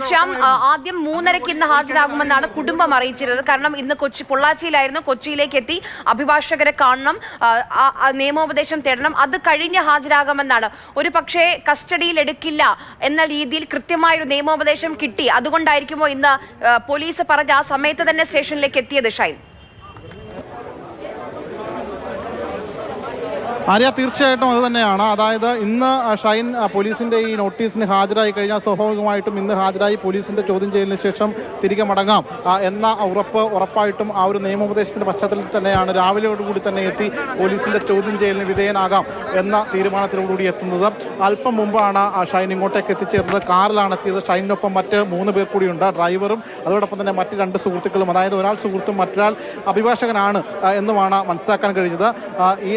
ശ്യാം, ആദ്യം 3:30 ഇന്ന് ഹാജരാകുമെന്നാണ് കുടുംബം അറിയിച്ചിരുന്നത്. കാരണം ഇന്ന് പൊള്ളാച്ചിയിലായിരുന്നു. കൊച്ചിയിലേക്ക് എത്തി അഭിഭാഷകരെ കാണണം, നിയമോപദേശം തേടണം, അത് കഴിഞ്ഞ് ഹാജരാകാമെന്നാണ്. ഒരു പക്ഷേ കസ്റ്റഡിയിൽ എടുക്കില്ല എന്ന രീതിയിൽ കൃത്യമായൊരു നിയമോപദേശം കിട്ടി. അതുകൊണ്ടായിരിക്കുമോ ഇന്ന് പോലീസ് പറഞ്ഞ ആ സമയത്ത് തന്നെ സ്റ്റേഷനിലേക്ക് എത്തിയത്? ഷൈൻ, ആര്യ, തീർച്ചയായിട്ടും അത് തന്നെയാണ്. അതായത് ഇന്ന് ഷൈൻ പോലീസിന്റെ ഈ നോട്ടീസിന് ഹാജരായി കഴിഞ്ഞാൽ സ്വാഭാവികമായിട്ടും ഇന്ന് ഹാജരായി പോലീസിന്റെ ചോദ്യം ചെയ്യലിന് ശേഷം തിരികെ മടങ്ങാം എന്ന ഉറപ്പായിട്ടും ആ ഒരു നിയമോപദേശത്തിന്റെ പശ്ചാത്തലത്തിൽ തന്നെയാണ് രാവിലെയോടുകൂടി തന്നെ എത്തി പോലീസിന്റെ ചോദ്യം ചെയ്യലിന് വിധേയനാകാം എന്ന തീരുമാനത്തിനോടുകൂടി എത്തുന്നത്. അല്പം മുമ്പാണ് ഷൈൻ ഇങ്ങോട്ടേക്ക് എത്തിച്ചേർന്നത്. കാറിലാണ് എത്തിയത്. ഷൈനിനൊപ്പം മറ്റ് 3 പേർ കൂടിയുണ്ട്, ഡ്രൈവറും അതോടൊപ്പം തന്നെ മറ്റ് 2 സുഹൃത്തുക്കളും. അതായത് ഒരാൾ സുഹൃത്തും മറ്റൊരാൾ അഭിഭാഷകനാണ് എന്നുമാണ് മനസ്സിലാക്കാൻ കഴിഞ്ഞത്. ഈ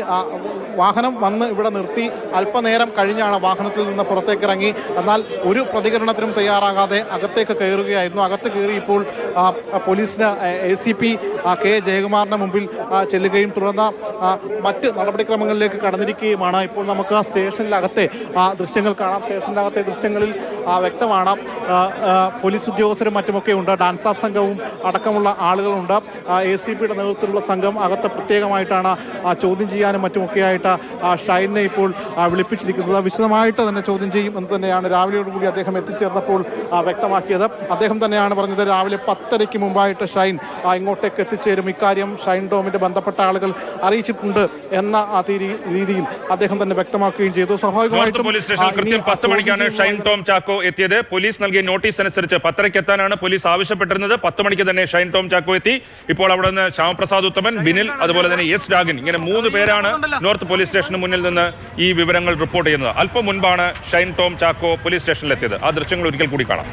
വാഹനം വന്ന് ഇവിടെ നിർത്തി അല്പനേരം കഴിഞ്ഞാണ് വാഹനത്തിൽ നിന്ന് പുറത്തേക്ക് ഇറങ്ങി. എന്നാൽ ഒരു പ്രതികരണത്തിനും തയ്യാറാകാതെ അകത്തേക്ക് കയറുകയായിരുന്നു. അകത്ത് കയറി ഇപ്പോൾ പോലീസിന് ACP കെ ജയകുമാറിന്റെ മുമ്പിൽ ചെല്ലുകയും തുടർന്ന് മറ്റ് നടപടിക്രമങ്ങളിലേക്ക് കടന്നിരിക്കുകയുമാണ്. ഇപ്പോൾ നമുക്ക് സ്റ്റേഷനിലകത്തെ ദൃശ്യങ്ങൾ കാണാം. സ്റ്റേഷനിലകത്തെ ദൃശ്യങ്ങളിൽ വ്യക്തമാണ് പോലീസ് ഉദ്യോഗസ്ഥരും മറ്റുമൊക്കെ ഉണ്ട്. ഡാൻസ് ഓഫ് സംഘവും അടക്കമുള്ള ആളുകളുണ്ട്. ACPയുടെ നേതൃത്വത്തിലുള്ള സംഘം അകത്ത് പ്രത്യേകമായിട്ടാണ് ചോദ്യം ചെയ്യാനും മറ്റുമൊക്കെയായിട്ട് ഷൈനെ ഇപ്പോൾ വിളിപ്പിച്ചിരിക്കുന്നത്. വിശദമായിട്ട് തന്നെ ചോദ്യം ചെയ്യും എന്ന് തന്നെയാണ് രാവിലെയോടുകൂടി അദ്ദേഹം എത്തിച്ചേർന്നപ്പോൾ വ്യക്തമാക്കിയത്. അദ്ദേഹം തന്നെയാണ് പറഞ്ഞത് രാവിലെ 10:30 മുമ്പായിട്ട് ഷൈൻ ഇങ്ങോട്ടേക്ക് എത്തിച്ചേരും, ഇക്കാര്യം ഷൈൻ ടോമിന്റെ ബന്ധപ്പെട്ട ആളുകൾ അറിയിച്ചിട്ടുണ്ട് എന്ന രീതിയിൽ അദ്ദേഹം തന്നെ വ്യക്തമാക്കുകയും ചെയ്തു. സ്വാഭാവികമായിട്ടും പോലീസ് സ്റ്റേഷൻ കൃത്യം 10 മണിക്കാണ് ഷൈൻ ടോം ചാക്കോ എത്തിയത്. പോലീസ് നൽകിയ നോട്ടീസ് അനുസരിച്ച് 10:30 എത്താനാണ് പോലീസ് ആവശ്യപ്പെട്ടിരുന്നത്. 10 മണിക്ക് തന്നെ ഷൈൻ ടോം ചാക്കോ എത്തി. ഇപ്പോൾ അവിടെ നിന്ന് ശ്യാമപ്രസാദ് ഉത്തമൻ, ബിനിൽ, അതുപോലെ തന്നെ എസ് രാഗിൻ, ഇങ്ങനെ 3 പേരാണ് നോർത്ത് പോലീസ് സ്റ്റേഷന് മുന്നിൽ നിന്ന് ഈ വിവരങ്ങൾ റിപ്പോർട്ട് ചെയ്യുന്നത്. അല്പം മുൻപാണ് ഷൈൻ ടോം ചാക്കോ പോലീസ് സ്റ്റേഷനിലെത്തിയത്. ആ ദൃശ്യങ്ങൾ ഒരിക്കൽ കൂടി കാണാം.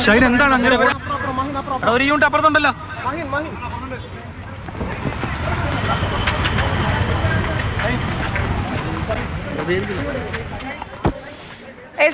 ഷൈൻ എന്താണ് അങ്ങനെ അപ്പുറത്തുണ്ടല്ലോ?